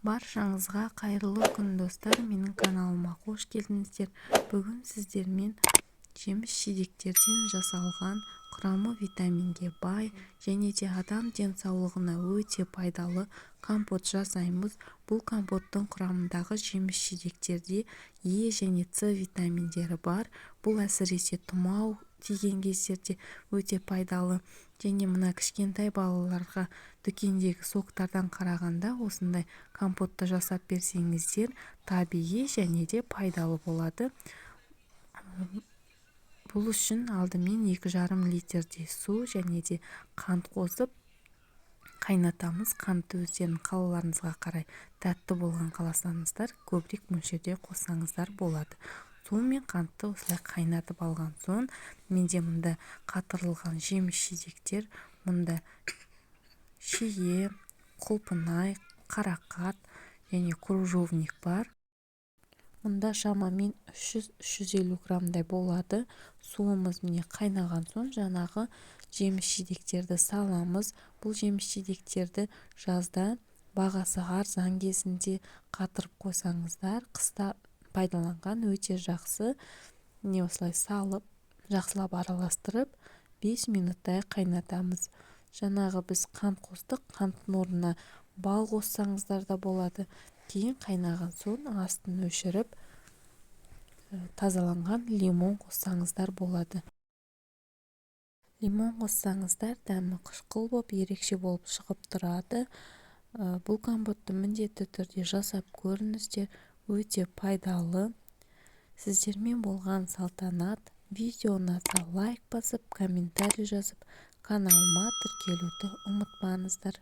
Баршаңызға қайырлы күн достар, менің каналыма қош келдіңіздер. Бүгін сіздермен жеміс-жидектерден жасалған, құрамы витаминге бай және де адам денсаулығына өте пайдалы компот жасаймыз. Бұл компоттың құрамындағы жеміс-жидектерде Е және С витаминдері бар. Бұл әсіресе тұмау тиген кездерде өте пайдалы. Және мына кішкентай балаларға дүкендегі соктардан қарағанда осындай компотты жасап берсеңіздер табиғи және де пайдалы болады. Бұл үшін алдымен 2,5 литрдей су және де қант қосып қайнатамыз. Қантты өздерінің қалауларыңызға қарай тәтті болған қаласаңыздар көбірек мөлшерде қоссаңыздар болады. Су мен қантты осылай қайнатып алған соң, менде мұнда қатырылған жеміс-жидектер, мұнда шие, құлпынай, қарақат және кружовник бар. Мұнда шамамен 300-350 граммдай болады. Суымыз міне қайнаған соң жаңағы жеміс-жидектерді саламыз. Бұл жеміс-жидектерді жазда бағасы арзан кезінде қатырып қойсаңыздар, қыста пайдаланған өте жақсы. Не осылай салып, жақсылап араластырып 5 минуттай қайнатамыз. Жаңағы біз қант қостық, қанттың орнына бал қоссаңыздар да болады. Кейін қайнаған соң астын өшіріп тазаланған лимон қоссаңыздар болады. Лимон қоссаңыздар дәмі қышқыл болып, ерекше болып шығып тұрады. Бұл компотты міндетті түрде жасап көріңіздер, өте пайдалы. Сіздермен болған салтанат. Видеоны лайк басып, комментарий жазып, каналыма тіркелуді ұмытпаңыздар.